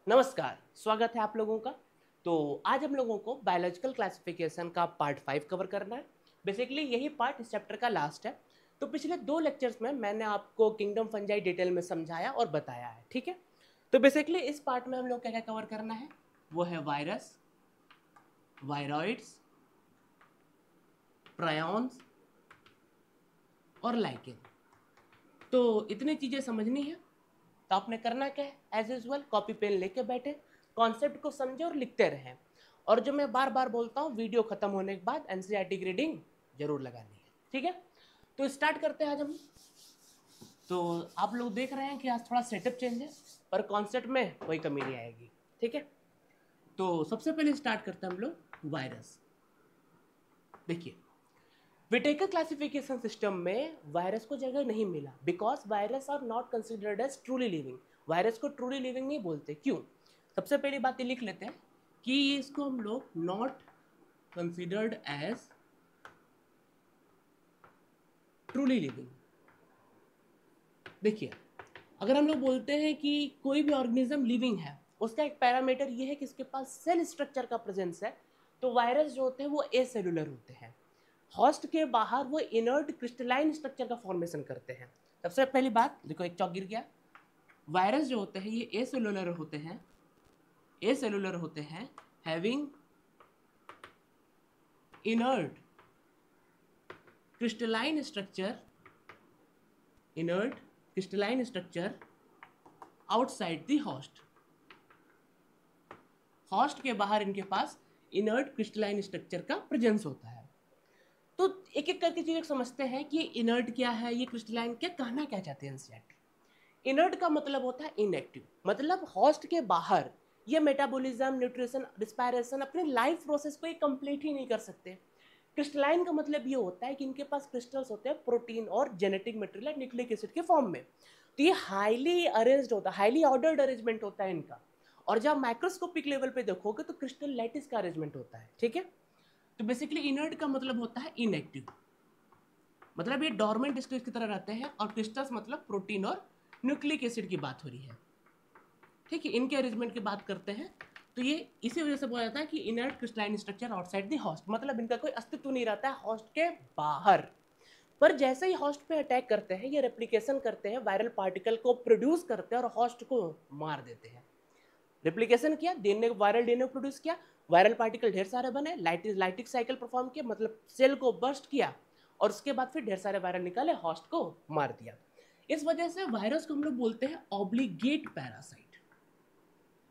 नमस्कार, स्वागत है आप लोगों का। तो आज हम लोगों को बायोलॉजिकल क्लासिफिकेशन का पार्ट 5 कवर करना है। बेसिकली यही पार्ट इस चैप्टर का लास्ट है। तो पिछले 2 लेक्चर्स में मैंने आपको किंगडम फंजाई डिटेल में समझाया और बताया है, ठीक है। तो बेसिकली इस पार्ट में हम लोग क्या क्या कवर करना है, वो है वायरस, वायरॉइड्स, प्रायॉन्स और लाइकेन। तो इतनी चीज़ें समझनी है। तो आपने करना क्या है, एज यूजल कॉपी पेन लेके बैठे, कॉन्सेप्ट को समझे और लिखते रहें। और जो मैं बार बार बोलता हूँ, वीडियो खत्म होने के बाद एनसीईआरटी की रीडिंग जरूर लगानी है, ठीक है। तो स्टार्ट करते हैं आज हम। तो आप लोग देख रहे हैं कि आज थोड़ा सेटअप चेंज है, पर कॉन्सेप्ट में कोई कमी नहीं आएगी, ठीक है। तो सबसे पहले स्टार्ट करते हैं हम लोग वायरस। देखिए, विटेकर क्लासिफिकेशन सिस्टम में वायरस को जगह नहीं मिला, because virus are not considered as truly living. Virus को ट्रूली लिविंग नहीं बोलते, क्यों? सबसे पहली बात ये लिख लेते हैं कि इसको हम लोग not considered as truly living. देखिए, अगर हम लोग बोलते हैं कि कोई भी ऑर्गेनिज्म लिविंग है, उसका एक पैरामीटर ये है कि इसके पास सेल स्ट्रक्चर का प्रेजेंस है। तो वायरस जो होते हैं वो एसेलुलर होते हैं, होस्ट के बाहर वो इनर्ट क्रिस्टलाइन स्ट्रक्चर का फॉर्मेशन करते हैं। सबसे पहली बात देखो, एक चौक गिर गया। वायरस जो होते हैं ये एसेलुलर होते हैं, एसेलुलर होते हैं, having inert crystalline structure, inert crystalline structure outside the host. Host के बाहर इनके पास इनर्ट क्रिस्टलाइन स्ट्रक्चर का प्रेजेंस होता है। तो एक एक करके चीजें समझते हैं कि इनर्ट क्या है, ये क्रिस्टलाइन क्या, कहना क्या चाहते हैं एनसीईआरटी। इनर्ट का मतलब होता है इनएक्टिव, मतलब होस्ट के बाहर ये मेटाबॉलिज्म, न्यूट्रिशन, रिस्पायरेशन, अपने लाइफ प्रोसेस को ये कंप्लीट ही नहीं कर सकते। क्रिस्टलाइन का मतलब ये होता है कि इनके पास क्रिस्टल्स होते हैं प्रोटीन और जेनेटिक मटेरियल न्यूक्लिक एसिड के फॉर्म में। तो ये हाईली अरेंज्ड होता है, हाईली ऑर्डर्ड अरेंजमेंट होता है इनका। और जब माइक्रोस्कोपिक लेवल पे देखोगे तो क्रिस्टल लैटिस का अरेंजमेंट होता है, ठीक है। तो बेसिकली इनर्ट का मतलब होता है इनएक्टिव, मतलब ये डॉर्मेंट स्टेज की तरह रहते हैं। और क्रिस्टल्स मतलब प्रोटीन और न्यूक्लिक एसिड की बात हो रही है, ठीक है। इनके अरेंजमेंट की बात करते हैं तो ये इसी वजह से बोला जाता है कि inert crystalline structure outside the host, मतलब इनका कोई अस्तित्व नहीं रहता है होस्ट के बाहर। पर जैसे ही होस्ट पे अटैक करते हैं, ये रेप्लिकेशन करते हैं, वायरल पार्टिकल को प्रोड्यूस करते हैं और होस्ट को मार देते हैं। रेप्लिकेशन किया, डीएनए, वायरल डीएनए प्रोड्यूस किया, वायरल पार्टिकल ढेर सारे बने, लाइटिक साइकिल परफॉर्म किया, मतलब सेल को बर्स्ट किया, और उसके बाद फिर ढेर सारे वायरल निकाले, होस्ट को मार दिया। इस वजह से वायरस को हम लोग बोलते हैं ऑब्लिगेट पैरासाइट।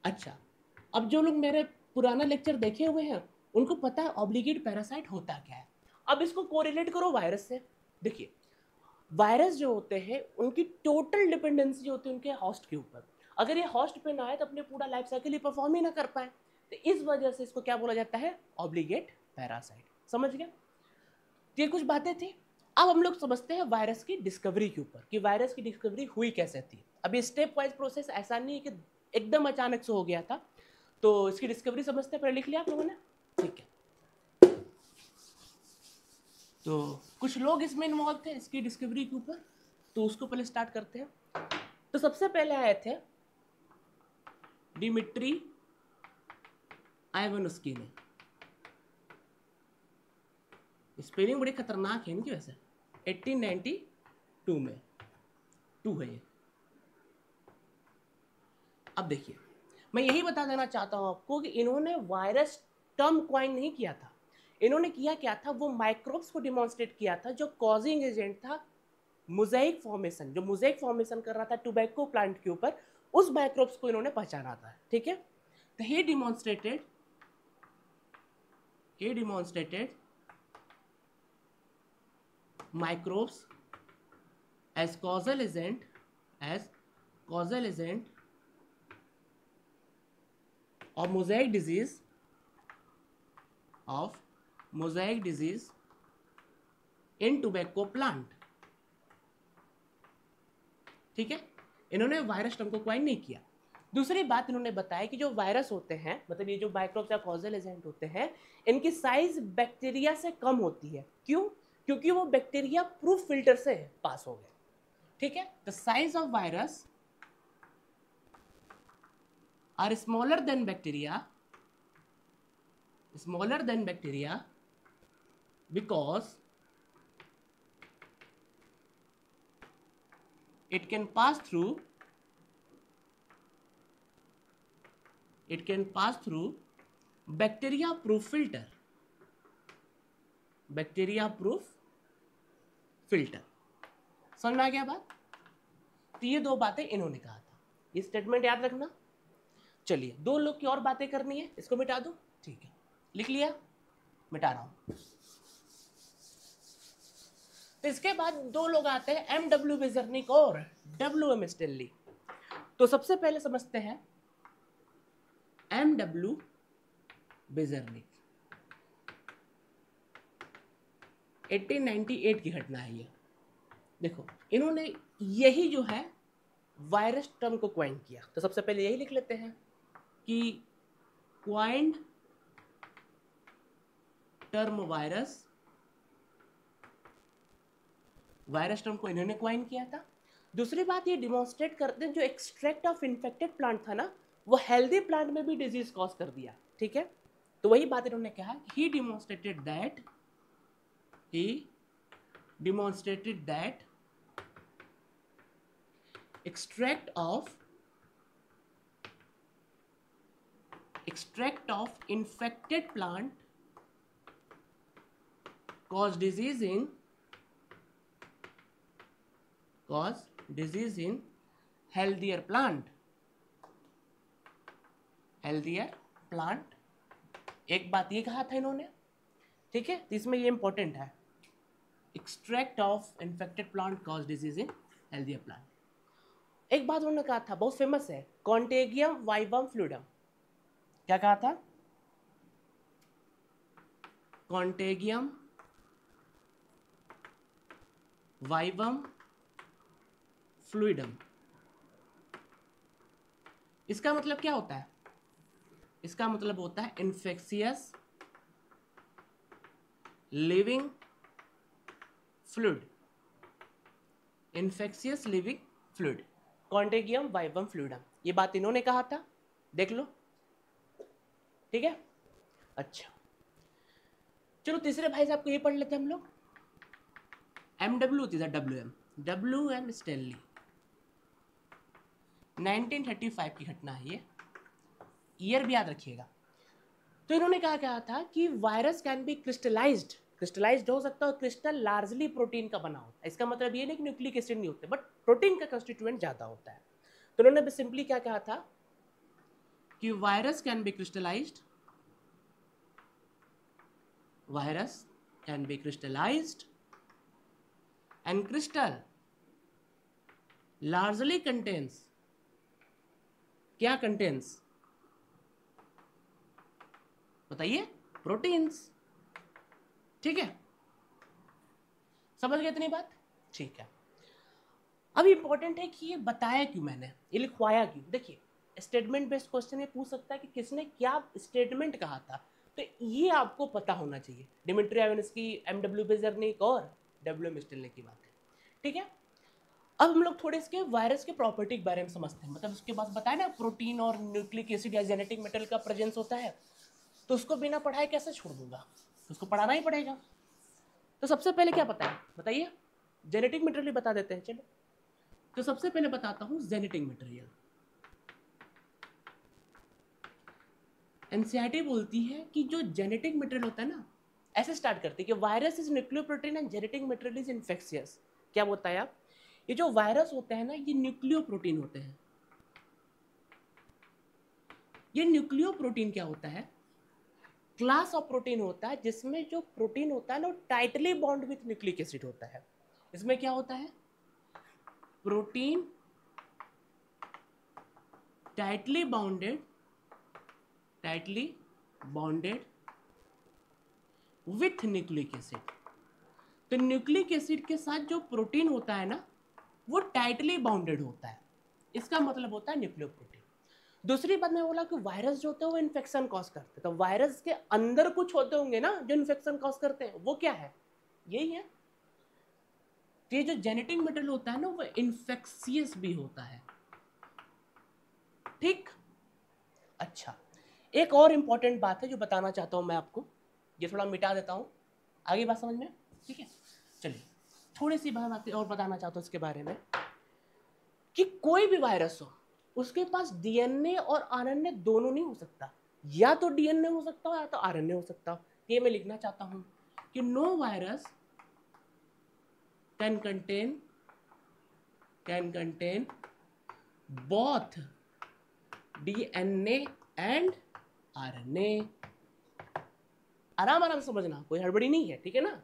अच्छा, अब जो लोग मेरे पुराना लेक्चर देखे हुए हैं उनको पता है ऑब्लिगेट पैरासाइट होता क्या है। अब इसको कोरिलेट करो वायरस से। देखिए, वायरस जो होते हैं उनकी टोटल डिपेंडेंसी होती है उनके होस्ट के ऊपर। अगर ये होस्ट पे ना आए तो अपने पूरा लाइफ साइकिल ही परफॉर्म ही ना कर पाए। तो इस वजह से इसको क्या बोला जाता है, ऑब्लिगेट पैरासाइट। समझ गया? ये कुछ बातें थी। अब हम लोग समझते हैं वायरस की डिस्कवरी के ऊपर, कि वायरस की डिस्कवरी हुई कैसे थी। अब ये स्टेप वाइज प्रोसेस ऐसा नहीं है कि एकदम अचानक से हो गया था। तो इसकी डिस्कवरी समझते हैं, पहले लिख लिया आप लोगों ने, ठीक है। तो कुछ लोग इसमें इन्वॉल्व थे इसकी डिस्कवरी के ऊपर, तो उसको पहले स्टार्ट करते हैं। तो सबसे पहले आए थे डिमिट्री आइवानोस्की ने। स्पेलिंग बड़ी खतरनाक है इनकी वैसे। 1892 में 2 है ये। अब देखिए, मैं यही बता देना चाहता हूं आपको कि इन्होंने वायरस टर्म क्वाइन नहीं किया था। इन्होंने किया क्या था, वो माइक्रोब्स को डिमॉन्स्ट्रेट किया था जो कॉजिंग एजेंट था मोज़ेक फॉर्मेशन, जो मोज़ेक फॉर्मेशन कर रहा था टोबैको प्लांट के ऊपर, उस माइक्रोब्स को इन्होंने पहचाना था, ठीक है। तो he demonstrated microbes as causal agent of mosaic disease in tobacco plant, ठीक है। इन्होंने वायरस टर्म को क्वाइन नहीं किया। दूसरी बात इन्होंने बताया कि जो वायरस होते हैं, मतलब ये जो माइक्रोब्स या कॉजल एजेंट होते हैं, इनकी साइज बैक्टीरिया से कम होती है। क्यों? क्योंकि वो बैक्टीरिया प्रूफ फिल्टर से पास हो गए, ठीक है। The size of virus are smaller than bacteria because it can pass through bacteria proof filter। समझ में आ गया बात? तो ये दो बातें इन्होंने कहा था, ये स्टेटमेंट याद रखना। चलिए, दो लोग की और बातें करनी है, इसको मिटा दो। ठीक है, लिख लिया, मिटा रहा हूं। तो इसके बाद दो लोग आते हैं, एमडब्ल्यू बेजर्निक और डब्ल्यूएम स्टेनली। तो सबसे पहले समझते हैं एमडब्ल्यू बेजर्निक। 1898 की घटना है ये। देखो, इन्होंने यही जो है वायरस टर्म को क्वाइन किया। तो सबसे पहले यही लिख लेते हैं कि क्वाइंड टर्म वायरस टर्म को इन्होंने क्वाइन किया था। दूसरी बात, ये डिमॉन्स्ट्रेट करते हैं जो एक्सट्रैक्ट ऑफ इन्फेक्टेड प्लांट था ना, वो हेल्दी प्लांट में भी डिजीज कॉज कर दिया। ठीक है, तो वही बात इन्होंने कहा, he demonstrated that extract of infected plant cause disease in healthier plant। एक बात ये कहा था इन्होंने, ठीक है, तो इसमें ये इंपॉर्टेंट है, extract of infected plant cause disease in healthier plant. एक बात उन्होंने कहा था, बहुत फेमस है, कॉन्टेगियम वाइवम फ्लूइडम। क्या कहा था? कॉन्टेगियम वाइवम फ्लूइडम। इसका मतलब क्या होता है? इसका मतलब होता है infectious living fluid, कॉन्टेगियम vivum fluidum. ये बात इन्होंने कहा था, देख लो, ठीक है। अच्छा, चलो तीसरे भाई साहब को ये पढ़ लेते हैं हम लोग। एमडब्ल्यू थी डब्ल्यूएम स्टेनली। 1935 की घटना है ये, ईयर भी याद रखिएगा। तो इन्होंने कहा था कि वायरस कैन बी क्रिस्टलाइज्ड हो सकता है, और क्रिस्टल लार्जली प्रोटीन का बना होता है। इसका मतलब ये नहीं कि न्यूक्लिक एसिड नहीं होते, बट प्रोटीन का कंस्टिट्यूएंट ज्यादा होता है। तो उन्होंने सिंपली क्या कहा था कि virus can be crystallised and crystal largely contains, क्या कंटेन्स बताइए? प्रोटीन्स। ठीक है, समझ गए इतनी बात? ठीक है। अब इंपॉर्टेंट है कि ये बताया क्यों मैंने, ये लिखवाया क्यों। देखिए, स्टेटमेंट बेस्ड क्वेश्चन ये पूछ सकता है कि किसने क्या स्टेटमेंट कहा था, तो ये आपको पता होना चाहिए। डिमिट्री आयोनिस्की, एमडब्ल्यू बेजर्निक और डब्ल्यूएम स्टेनली की बात है। ठीक है, अब हम लोग थोड़े इसके वायरस के प्रॉपर्टी के बारे में समझते हैं। मतलब उसके बाद बताया ना, प्रोटीन और न्यूक्लिक एसिड या जेनेटिक मेटेरियल का प्रेजेंस होता है, तो उसको बिना पढ़ाए कैसे छोड़ दूंगा, तो उसको पढ़ाना ही पड़ेगा। तो सबसे पहले क्या पता है बताइए? जेनेटिक मटेरियल बता देते हैं। चलो, तो सबसे पहले बताता हूं जेनेटिक मटेरियल। एनसीईआरटी बोलती है कि जो जेनेटिक मटेरियल होता है ना, ऐसे स्टार्ट करती है कि virus is nucleoprotein and genetic material is infectious. क्या बोलता है आप? ये जो वायरस होते हैं ना, ये न्यूक्लियोप्रोटीन होते हैं। ये न्यूक्लियोप्रोटीन क्या होता है? क्लास ऑफ प्रोटीन होता है जिसमें जो प्रोटीन होता है ना, tightly bond with nucleic acid होता है। इसमें क्या होता है? Protein tightly bonded with nucleic acid. तो न्यूक्लिक एसिड के साथ जो प्रोटीन होता है ना, वो टाइटली बाउंडेड होता है। इसका मतलब होता है न्यूक्लियोप्रोटीन। दूसरी बात मैं बोला कि वायरस जो होते हैं वो इन्फेक्शन कॉज करते हैं, तो वायरस के अंदर कुछ होते होंगे ना जो इन्फेक्शन कॉज करते हैं, वो क्या है? यही है। तो ये जो जेनेटिक मटेरियल होता है ना, वो इन्फेक्शियस भी होता है। ठीक, अच्छा, एक और इम्पॉर्टेंट बात है जो बताना चाहता हूँ मैं आपको, ये थोड़ा मिटा देता हूँ, आगे बात समझ में, ठीक है। चलिए थोड़ी सी बात और बताना चाहता हूँ इसके बारे में कि कोई भी वायरस हो उसके पास डीएनए और आरएनए दोनों नहीं हो सकता, या तो डीएनए हो सकता हो या तो आरएनए हो सकता हो। ये मैं लिखना चाहता हूं कि no virus can contain both DNA and RNA. आराम आराम समझना, कोई हड़बड़ी नहीं है, ठीक है ना।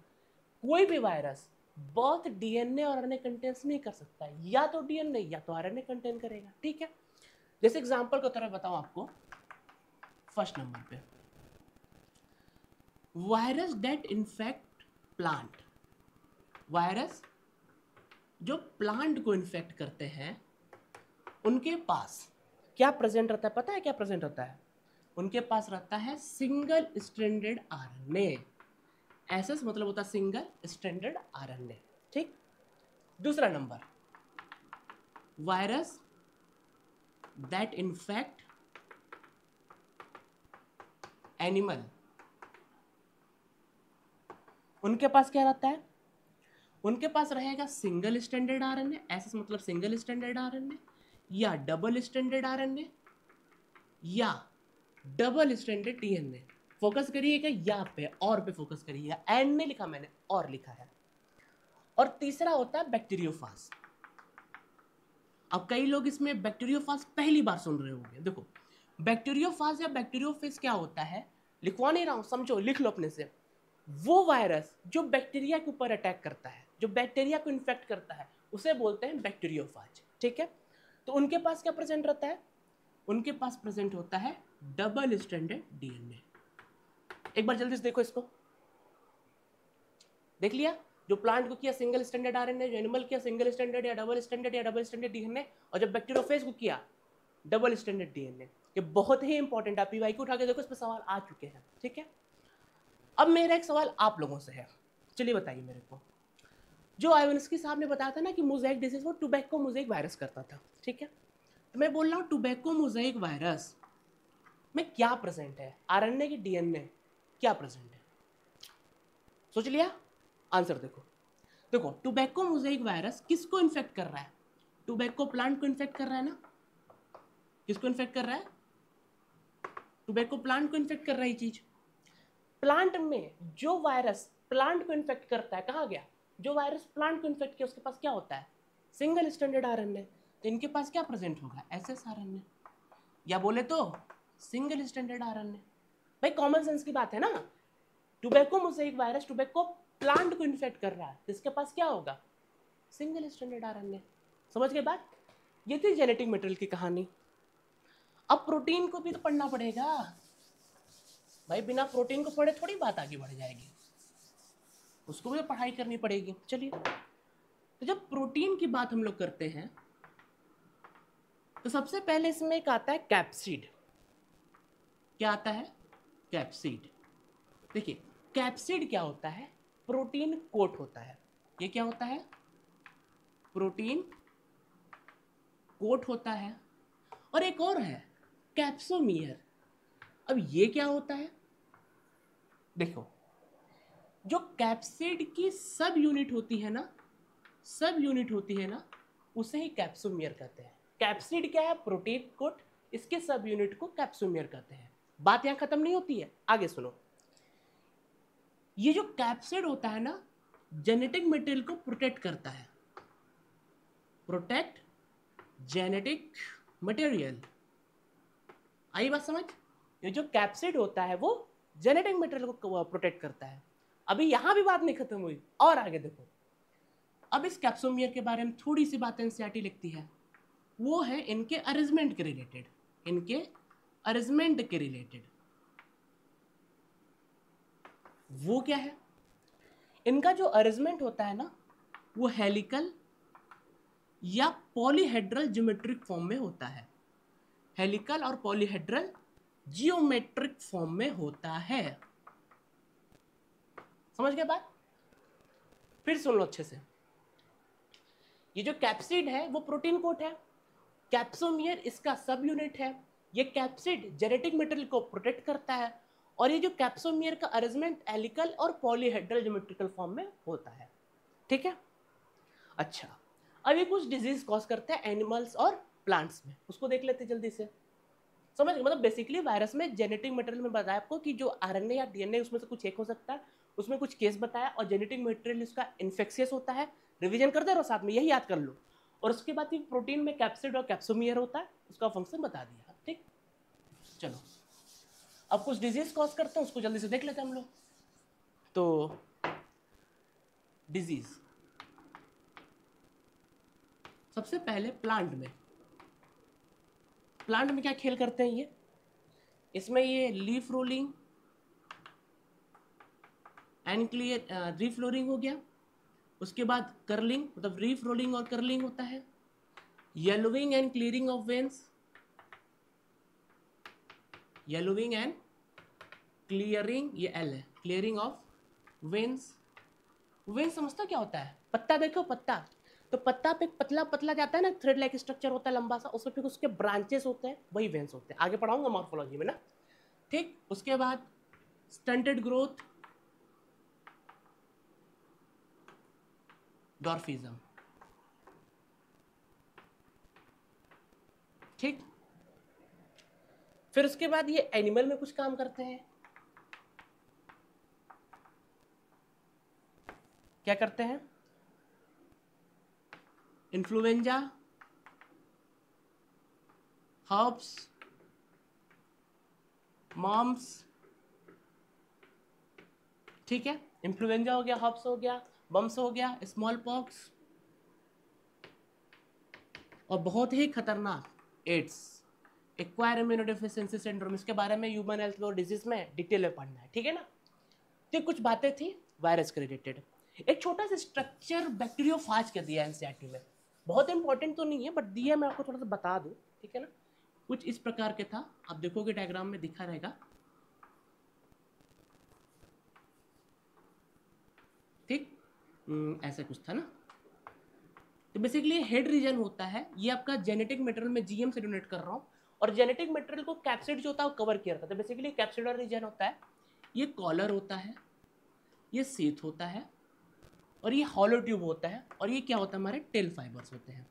कोई भी वायरस बहुत डीएनए और आरएनए कंटेन्स नहीं कर सकता, या तो डीएनए या तो आरएनए कंटेन करेगा, ठीक है। जैसे एग्जांपल की तरह बताऊं आपको, फर्स्ट नंबर पे virus date infect plant, virus जो प्लांट को इन्फेक्ट करते हैं उनके पास क्या प्रेजेंट रहता है, पता है क्या प्रेजेंट रहता है? उनके पास रहता है सिंगल स्ट्रैंडेड आरएनए। एसएस मतलब होता है सिंगल स्ट्रैंडेड आरएनए, ठीक। दूसरा number, virus that infect animal, उनके पास क्या रहता है? उनके पास रहेगा सिंगल स्ट्रैंडेड आरएनए, एसएस मतलब सिंगल स्ट्रैंडेड आरएनए, या डबल स्ट्रैंडेड आरएनए, या डबल स्ट्रैंडेड डीएनए। फोकस करिएगा या पे, और पे फोकस करिएगा, एंड नहीं लिखा मैंने, और लिखा है। और तीसरा होता है बैक्टीरियोफाज। अब कई लोग इसमें बैक्टीरियोफाज पहली बार सुन रहे होंगे। देखो, बैक्टीरियोफाज या बैक्टीरियोफेज क्या होता है, लिखवा नहीं रहा हूं, समझो, लिख लो अपने से। वो वायरस जो बैक्टीरिया के ऊपर अटैक करता है, जो बैक्टीरिया को इन्फेक्ट करता है, उसे बोलते हैं बैक्टीरियोफाज, ठीक है। तो उनके पास क्या प्रेजेंट रहता है? उनके पास प्रेजेंट होता है डबल स्ट्रैंडेड डीएनए। एक बार जल्दी से देखो इसको, देख लिया? जो प्लांट को किया सिंगल स्टैंडर्ड आरएनए, जो एनिमल किया सिंगल स्टैंडर्ड या डबल स्टैंडर्ड डीएनए, और जब बैक्टीरियोफेज को किया डबल स्टैंडर्ड डीएनए। ये बहुत ही इंपॉर्टेंट है, पीवाई को उठा के देखो, इस पर सवाल आ चुके हैं, ठीक है। अब मेरा एक सवाल आप लोगों से है, चलिए बताइए मेरे को। जो आइवानस्की साहब ने बताया था ना कि मोज़ेक डिजीज वो टोबैको मोज़ेक वायरस करता था, ठीक है। तो मैं बोल रहा हूँ टोबैको मोज़ेक वायरस में क्या प्रेजेंट है, आरएनए की डीएनए क्या प्रेजेंट है? सोच लिया? आंसर देखो। देखो, टोबैको मोज़ेक वायरस किसको इन्फेक्ट कर रहा है? टोबैको प्लांट को इन्फेक्ट कर रहा है ना। किसको इन्फेक्ट कर रहा है? टोबैको प्लांट को इन्फेक्ट कर रहा है। चीज प्लांट में जो वायरस प्लांट को इन्फेक्ट करता है, कहाँ गया? जो वायरस प्लांट को इन्फेक्ट किया उसके पास क्या होता है? Single standard RNA. तो इनके पास क्या प्रेजेंट होगा? एसएस आरएनए, या बोले तो सिंगल स्टैंडर्ड आरएनए। भाई कॉमन सेंस की बात है ना। Tobacco mosaic virus tobacco plant को इन्फेक्ट कर रहा है, तो इसके पास क्या होगा? Single standard RNA. समझ गए बात? ये थी जेनेटिक मटेरियल की कहानी। अब प्रोटीन को भी तो पढ़ना पड़ेगा भाई, बिना प्रोटीन को पढ़े थोड़ी बात आगे बढ़ जाएगी, उसको भी पढ़ाई करनी पड़ेगी। चलिए, तो जब प्रोटीन की बात हम लोग करते हैं तो सबसे पहले इसमें एक आता है कैप्सिड। क्या आता है? कैप्सिड। देखिए, कैप्सिड क्या होता है? प्रोटीन कोट होता है। ये क्या होता है? प्रोटीन कोट होता है। और एक और है कैप्सोमियर। अब ये क्या होता है? देखो, जो कैप्सिड की सब यूनिट होती है ना, सब यूनिट होती है ना, उसे ही कैप्सोमियर कहते हैं। कैप्सिड क्या है? प्रोटीन कोट, इसके सब यूनिट को कैप्सोमियर कहते हैं। बात यहां खत्म नहीं होती है, आगे सुनो। ये जो कैप्सिड होता है ना, जेनेटिक मटेरियल को प्रोटेक्ट करता है। प्रोटेक्ट जेनेटिक मटेरियल, आई बात समझ? ये जो कैप्सिड होता है वो जेनेटिक मटेरियल को प्रोटेक्ट करता है। अभी यहां भी बात नहीं खत्म हुई, और आगे देखो। अब इस कैप्सोमियर के बारे में थोड़ी सी बातें एनसीईआरटी लिखती है, वो है इनके अरेंजमेंट के रिलेटेड। इनके अरेंजमेंट के रिलेटेड वो क्या है? इनका जो अरेंजमेंट होता है ना, वो हेलिकल या पॉलीहेड्रल ज्योमेट्रिक फॉर्म में होता है। हेलिकल और पॉलीहेड्रल जियोमेट्रिक फॉर्म में होता है। समझ गए बात? फिर सुन लो अच्छे से। ये जो कैप्सिड है वो प्रोटीन कोट है, कैप्सोमियर इसका सब यूनिट है, ये कैप्सिड जेनेटिक मटेरियल को प्रोटेक्ट करता है, और ये जो कैप्सोमियर का अरेंजमेंट एलिकल और पॉलीहेड्रल ज्योमेट्रिकल फॉर्म में होता है। ठीक है, अच्छा अब ये कुछ डिजीज कॉज करते हैं एनिमल्स और प्लांट्स में, उसको देख लेते हैं जल्दी से। समझ गए, मतलब बेसिकली वायरस में जेनेटिक मटेरियल में बताया आपको कि जो आरएनए या डीएनए उसमें से कुछ एक हो सकता है, उसमें कुछ केस बताया, और जेनेटिक मटेरियल इसका इन्फेक्शियस होता है। रिवीजन करते रहो साथ में, यही याद कर लो। और उसके बाद प्रोटीन में कैप्सिड और कैप्सोमियर होता है, उसका फंक्शन बता दिया। ठीक, चलो अब कुछ डिजीज कॉज करते हैं, उसको जल्दी से देख लेते हैं हम लोग। तो डिजीज सबसे पहले प्लांट में क्या खेल करते हैं ये, इसमें ये लीफ रोलिंग एंड क्लियर रीफ्लोरिंग हो गया, उसके बाद कर्लिंग, मतलब रीफ रोलिंग और कर्लिंग होता है, yellowing and clearing of veins, yellowing and clearing, ये एल है, क्लियरिंग ऑफ वेन्स। वेन्स समझता क्या होता है, पत्ता देखो पत्ता, तो पत्ता पे पतला पतला जाता है ना, थ्रेड लाइक स्ट्रक्चर होता है लंबा सा, उसमें फिर उसके ब्रांचेस होते हैं, वही वेन्स होते हैं, आगे पढ़ाऊंगा मॉर्फोलॉजी में ना। ठीक, उसके बाद स्टंटेड ग्रोथ, डॉर्फिज्म। ठीक, फिर उसके बाद ये एनिमल में कुछ काम करते हैं, क्या करते हैं, इन्फ्लुएंजा, हर्ब्स, मॉम्स। ठीक है, इन्फ्लुएंजा हो गया, हर्ब्स हो गया, बम्स हो गया, स्मॉल पॉक्स, और बहुत ही खतरनाक एड्स, एक्वायर इम्यूनोडेफिशिएंसी सिंड्रोम। इसके बारे में ह्यूमन हेल्थ और डिजीज में डिटेल में पढ़ना है। ठीक है ना, तो कुछ बातें थी वायरस के रिलेटेड। एक छोटा सा स्ट्रक्चर बैक्टीरियोफाज का दिया एनसीईआरटी में, बहुत इंपॉर्टेंट तो नहीं है बट दिया, मैं आपको थोड़ा सा बता दूं। ठीक है ना, कुछ इस प्रकार के था, आप देखोगे डायग्राम में दिखा रहेगा। ठीक, ऐसा कुछ था ना। तो बेसिकली हेड रीजन होता है, ये आपका जेनेटिक मटेरियल में जीएम से डोनेट कर रहा हूँ, और जेनेटिक मटेरियल को कैप्सिड जो होता है वो कवर किया रहता है। बेसिकली कैप्सिडर रीजन होता है, ये कॉलर होता है, ये सीथ होता है, और ये हॉलो ट्यूब होता है, और ये क्या होता है, हमारे टेल फाइबर्स होते हैं।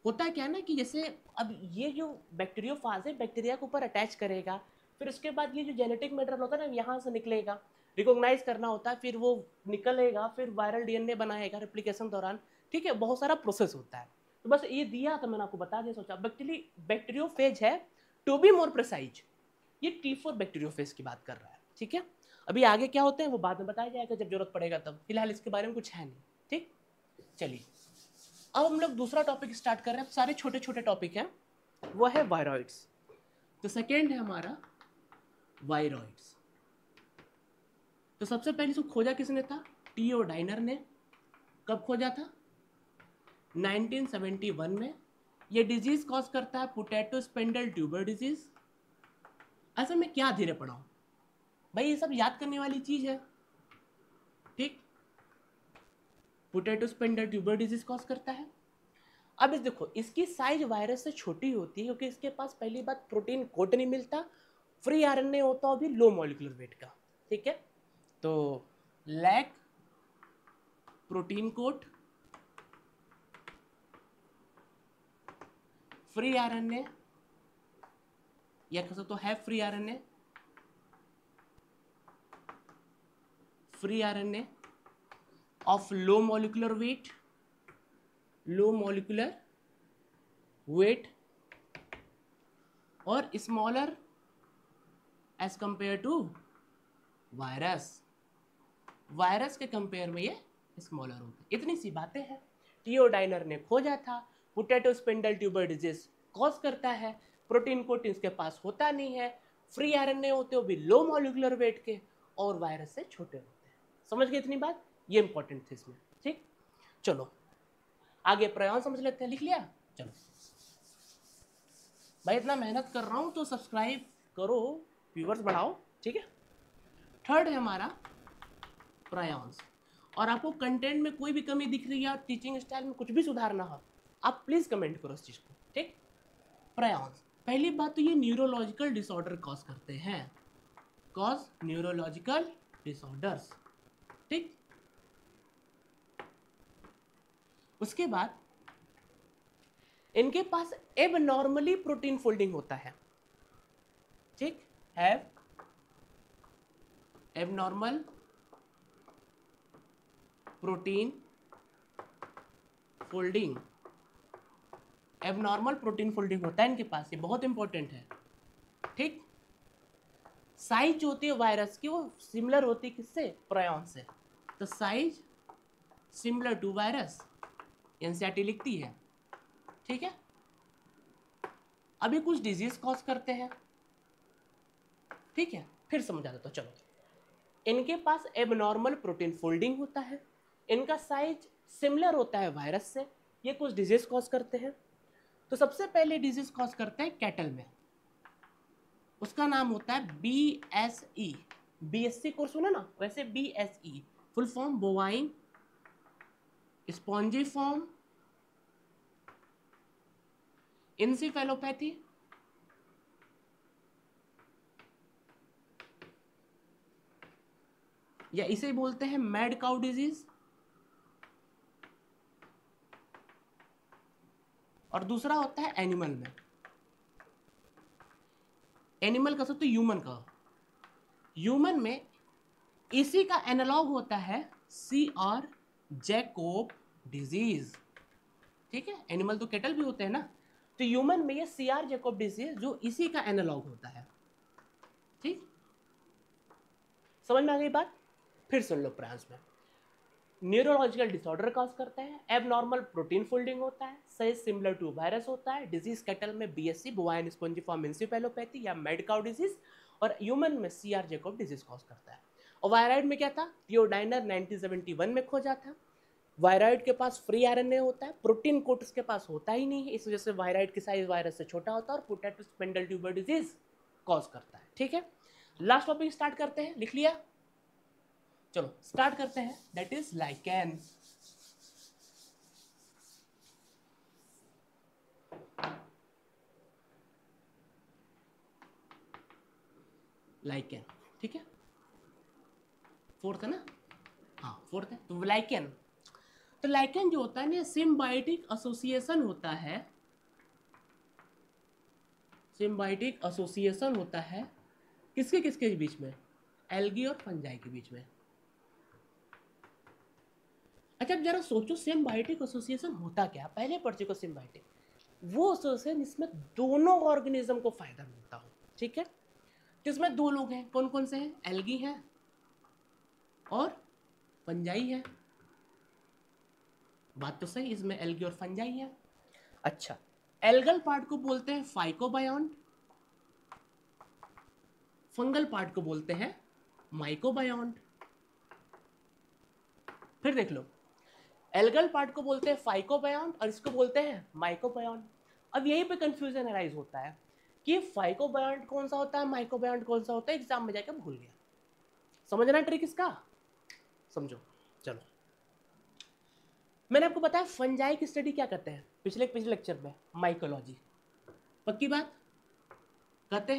होता है क्या ना कि जैसे अब ये जो बैक्टीरियोफाज है, बैक्टीरिया के ऊपर अटैच करेगा, फिर उसके बाद ये जो जेनेटिक मटेरियल होता है ना, यहाँ से निकलेगा, रिकॉग्नाइज करना होता है, फिर वो निकलेगा, फिर वायरल डीएनए बनाएगा रेप्लिकेशन दौरान। ठीक है, बहुत सारा प्रोसेस होता है। तो बस ये दिया था, मैंने आपको बता दिया, सोचा बैक्टीरियोफेज है। टू बी मोर प्रिसाइज, ये T4 बैक्टीरियोफेज की बात कर रहा है। ठीक है, अभी आगे क्या होते हैं वो बाद में बताया जाएगा जब जरूरत पड़ेगा तब, फिलहाल इसके बारे में कुछ है नहीं। ठीक, चलिए अब हम लोग दूसरा टॉपिक स्टार्ट कर रहे हैं। सारे छोटे छोटे टॉपिक हैं, वो है वायरॉइड्स। तो सेकेंड है हमारा वायरॉइड्स। तो सबसे पहले इसको खोजा किसने था, टीओ डाइनर ने। कब खोजा था, 1971 में। ये डिजीज कॉज करता है पोटैटो स्पेंडल ट्यूबर डिजीज। ऐसा मैं क्या धीरे पढ़ाऊं भाई, ये सब याद करने वाली चीज है। ठीक, potato spindle tuber disease cause करता है। अब इस देखो, इसकी साइज वायरस से छोटी होती है क्योंकि इसके पास पहली बात प्रोटीन कोट नहीं मिलता, फ्री आरएनए होता है भी लो मॉलिक्यूलर वेट का। ठीक है, तो lack protein coat, free RNA, या कह सकते हो है free RNA, free RNA of low molecular weight, low molecular weight, और smaller as compare to virus. Virus के कंपेयर में ये स्मॉलर होता है। इतनी सी बातें हैं, टीओ डाइनर ने खोजा था। Potato spindle tuber disease cause करता है, प्रोटीन कोटिंग इसके पास होता नहीं है, फ्री आरएनए होते हो भी लो मॉलिक्यूलर वेट के, और वायरस से छोटे होते हैं। समझ गए इतनी बात, ये इंपॉर्टेंट थी इसमें। ठीक, चलो आगे प्रयास समझ लेते हैं। लिख लिया, चलो भाई इतना मेहनत कर रहा हूं तो सब्सक्राइब करो, व्यूवर्स बढ़ाओ। ठीक है, थर्ड है हमारा प्रायॉन्स। और आपको कंटेंट में कोई भी कमी दिख रही है, टीचिंग स्टाइल में कुछ भी सुधारना हो, आप प्लीज कमेंट करो इस चीज को। ठीक, प्रायॉन्स पहली बात तो ये न्यूरोलॉजिकल डिसऑर्डर कॉज करते हैं, कॉज न्यूरोलॉजिकल डिसऑर्डर्स, ठीक। उसके बाद इनके पास एबनॉर्मली प्रोटीन फोल्डिंग होता है, ठीक, have abnormal protein folding, abnormal protein folding होता है इनके पास, ये बहुत इंपॉर्टेंट है, ठीक। साइज जो होती है वायरस की वो सिमिलर होती है किससे, प्रायन से, तो size similar to virus, NCERT लिखती है, ठीक है। अभी कुछ डिजीज कॉज करते हैं, ठीक है, फिर समझा देता हूं, चलो। इनके पास एबनॉर्मल प्रोटीन फोल्डिंग होता है, इनका साइज सिमिलर होता है वायरस से, ये कुछ डिजीज कॉज करते हैं। तो सबसे पहले डिजीज कॉज करते हैं कैटल में, उसका नाम होता है BSE, BSC कोर्स सुना ना, वैसे BSE full form bovine spongiform encephalopathy, या इसे बोलते हैं मैड काउ डिजीज, और दूसरा होता है एनिमल में, एनिमल का सब तो ह्यूमन का, ह्यूमन में इसी का एनालॉग होता है CR जैकोब डिजीज, ठीक है। एनिमल तो केटल भी होते हैं ना, तो ह्यूमन में ये CR जैकोब डिजीज जो इसी का एनालॉग होता है, ठीक। समझ में आ गई बात, फिर सुन लो प्रयास में। न्यूरोलॉजिकल डिसऑर्डर कॉज करते हैं, एबनॉर्मल प्रोटीन फोल्डिंग होता है, साइज सिमिलर टू वायरस होता है, डिजीज कैटल में BSC बोवाइन स्पॉन्जिफॉर्म इंसेफेलोपैथी या मैड काउ डिजीज, और ह्यूमन में CR जैकोब डिजीज कॉज करता है। और वायराइड में क्या था, थियोडाइनर 1971 में खोजा था। वायराइड के पास फ्री RNA होता है, प्रोटीन कोट उसके पास होता ही नहीं है, इस वजह से वायराइड की साइज वायरस से छोटा होता है और potato spindle tuber disease cause करता है, ठीक है। लास्ट टॉपिक स्टार्ट करते हैं, लिख लिया, चलो स्टार्ट करते हैं, दैट इज लाइकेन। लाइकेन, ठीक है, फोर्थ है ना, हाँ फोर्थ है, तो लाइकेन, तो लाइकेन जो होता है ना, सिम्बायोटिक एसोसिएशन होता है, सिम्बायोटिक एसोसिएशन होता है किसके किसके बीच में, एल्गी और फंजाई के बीच में। अच्छा जरा सोचो सिम्बायोटिक एसोसिएशन होता क्या, पहले पढ़ चुको सिम्बायोटिक, वो एसोसिएशन इसमें दोनों ऑर्गेनिज्म को फायदा मिलता हो, ठीक है। जिसमें दो लोग हैं, कौन कौन से हैं, एल्गी है और फंजाई है, बात तो सही, इसमें एल्गी और फंजाई है। अच्छा, एल्गल पार्ट को बोलते हैं फाइकोबायोन्ट, फंगल पार्ट को बोलते हैं माइकोबायोन्ट। फिर देख लो, एल्गल पार्ट को बोलते हैं फाइकोबायोन्ट और इसको बोलते हैं माइकोबायोन्ट। अब यहीं पे कंफ्यूजन अराइज होता है कि फाइकोबायोन्ट कौन सा होता है, माइकोबायोन्ट कौन सा होता है, एग्जाम में जाकर भूल गया। समझना ट्रिक इसका, समझो। चलो मैंने आपको बताया फंजाई की स्टडी क्या करते हैं, पिछले लेक्चर में माइकोलॉजी, पक्की बात, कहते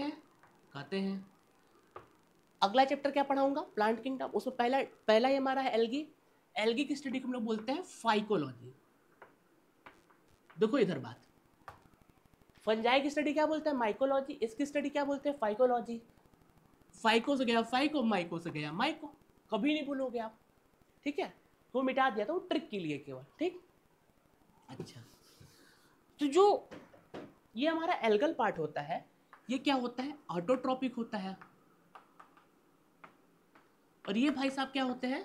हैं। अगला चैप्टर क्या पढ़ाऊंगा, प्लांट किंगडम, उसमें पहला ही हमारा है एल्गी, एल्गी की स्टडी को हम लोग बोलते हैं फाइकोलॉजी। देखो इधर बात, फंजाई की स्टडी क्या बोलते हैं, माइकोलॉजी, इसकी स्टडी क्या बोलते हैं, फाइकोलॉजी। फाइको से गया फाइको, माइको से गया माइको, कभी नहीं भूलोगे आप, ठीक है, तो मिटा दिया था वो ट्रिक के लिए केवल, ठीक। अच्छा, तो जो ये हमारा एल्गल पार्ट होता है, ये क्या होता है, ऑटोट्रॉपिक होता है, और ये भाई साहब क्या होते हैं,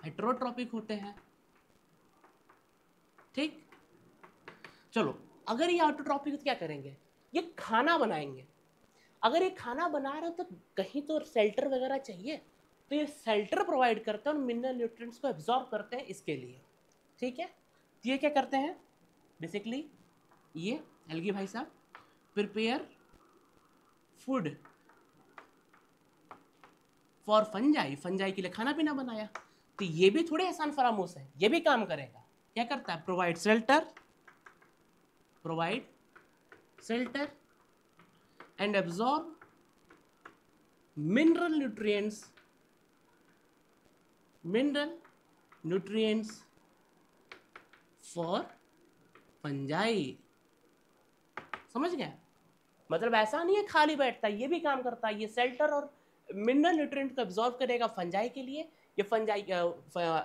हेटेरोट्रॉपिक होते हैं, ठीक। चलो अगर ये ऑटोट्रॉपिक तो क्या करेंगे, ये खाना बनाएंगे। अगर ये खाना बना रहे हो तो कहीं तो शेल्टर वगैरह चाहिए, तो ये शेल्टर प्रोवाइड करते हैं और मिनरल न्यूट्रिएंट्स को एब्जॉर्ब करते हैं इसके लिए, ठीक है। तो ये क्या करते हैं बेसिकली, ये एल्गी भाई साहब prepare food for fungi, fungi के लिए खाना पीना बनाया। तो ये भी थोड़े आसान फरामोश है, ये भी काम करेगा, क्या करता है, provide shelter and absorb mineral nutrients for fungi। समझ गया? मतलब ऐसा नहीं है खाली बैठता, ये भी काम करता है। ये शेल्टर और मिनरल न्यूट्रिएंट को एब्जॉर्ब करेगा फंजाई के लिए, ये फंजाई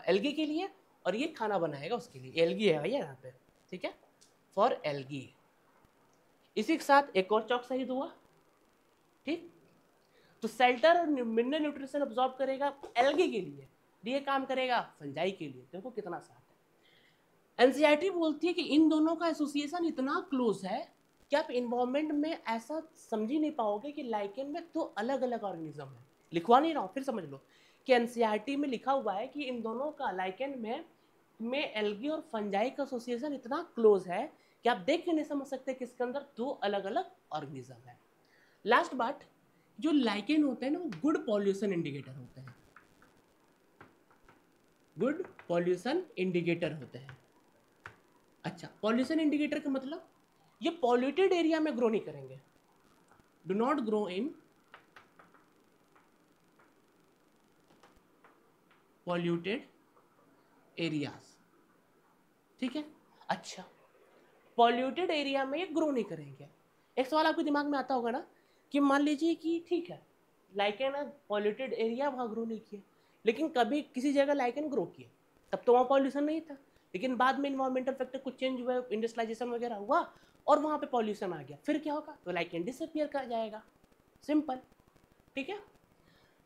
एल्गी के लिए, और ये खाना बनाएगा उसके लिए। एल्गी है भैया यहाँ पे, ठीक है, फॉर एल्गी। इसी के साथ एक और चौक शहीद हुआ, ठीक। तो शेल्टर और मिनरल न्यूट्रिशन एब्जॉर्ब करेगा एल्गी के लिए, ये काम करेगा फंजाई के लिए। देखो कितना साथ है। एनसीईआरटी बोलती है कि इन दोनों का एसोसिएशन इतना क्लोज है कि आप इन्वायरमेंट में ऐसा समझ ही नहीं पाओगे कि लाइकेन में दो अलग अलग ऑर्गेनिज्म है। लिखवा नहीं रहा हूँ, फिर समझ लो कि एनसीईआरटी में लिखा हुआ है कि इन दोनों का लाइकेन में एल्गी और फंजाई का एसोसिएशन इतना क्लोज है कि आप देख के नहीं समझ सकते कि इसके अंदर दो अलग अलग ऑर्गेनिज्म है। लास्ट बात, जो लाइकेन होते हैं ना, वो गुड पॉल्यूशन इंडिकेटर होते हैं। गुड पॉल्यूशन इंडिकेटर होते हैं। अच्छा, पॉल्यूशन इंडिकेटर का मतलब ये पॉल्यूटेड एरिया में ग्रो नहीं करेंगे। Do not grow in polluted areas, ठीक है। अच्छा, पॉल्यूटेड एरिया में ये ग्रो नहीं करेंगे। एक सवाल आपके दिमाग में आता होगा ना कि मान लीजिए कि ठीक है, लाइकेन पॉल्यूटेड एरिया वहाँ ग्रो नहीं किया, लेकिन कभी किसी जगह लाइकेन ग्रो किया, तब तो वहाँ पॉल्यूशन नहीं था, लेकिन बाद में इन्वायरमेंटल फैक्टर कुछ चेंज हुआ, इंडस्ट्रियलाइजेशन वगैरह हुआ और वहाँ पे पॉल्यूशन आ गया, फिर क्या होगा? तो लाइकेन डिसअपियर कर जाएगा, सिंपल, ठीक है।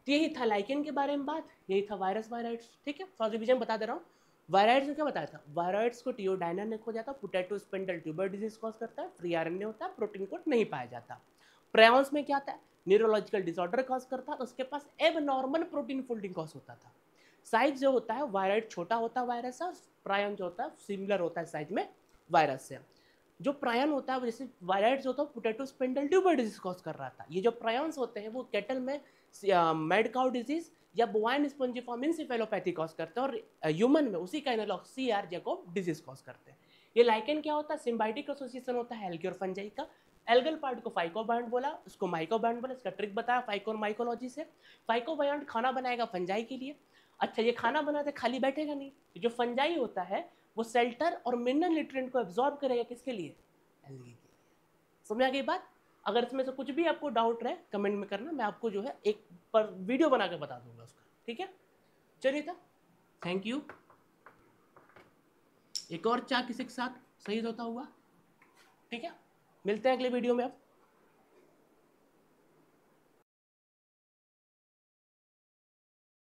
तो यही था लाइकेन के बारे में बात, यही था वायरस वायराइड्स, ठीक है। फर्स्ट डिवीजन बता दे रहा हूँ। वायराइड्स ने क्या बताया था? वायराइड्स को टियोडाइना ने खो जाता, potato spindle tuber disease cause करता है, फ्री आरएनए होता है, प्रोटीन कोड नहीं पाया जाता। प्रायॉन्स में क्या आता है? न्यूरोलॉजिकल डिसऑर्डर कॉज करता है, उसके पास एब नॉर्मल प्रोटीन फोल्डिंग कॉज होता था। साइज जो होता है वायराइड छोटा होता है वायरस से, प्रायन जो होता है सिमिलर होता है साइज में वायरस से। जो प्रायन होता है जैसे वायराइड्स होता है potato spindle tuber disease cause कर रहा था। ये जो प्रायन्स होते हैं वो कैटल में मैड काउ डिजीज या बोवाइन स्पॉन्जिफॉर्म इंसेफेलोपैथी कॉज करते हैं, और ह्यूमन में उसी का analog CR Jakob disease cause करते हैं। ये लाइकेन क्या होता है? सिम्बायोटिक एसोसिएशन होता है एल्गी और फंजाई का। एल्गल पार्ट को फाइकोबायंड बोला, उसको माइकोबायंड बोला। इसका ट्रिक बताया फाइको और माइकोलॉजी से। फाइकोबायंड खाना बनाएगा फंजाई के लिए। अच्छा, ये खाना बनाते खाली बैठेगा नहीं, जो फंजाई होता है वो शेल्टर और मिनरल न्यूट्रिएंट को एब्जॉर्ब करेगा, किसके लिए? एल्गी के लिए। समझ आ गई बात? अगर इसमें से कुछ भी आपको डाउट रहे कमेंट में करना, मैं आपको जो है एक पर वीडियो बना के बता दूंगा उसका, ठीक है। चलिए था, थैंक यू। एक और चा किसी के साथ शहीद होता हुआ, ठीक है। मिलते हैं अगले वीडियो में अब।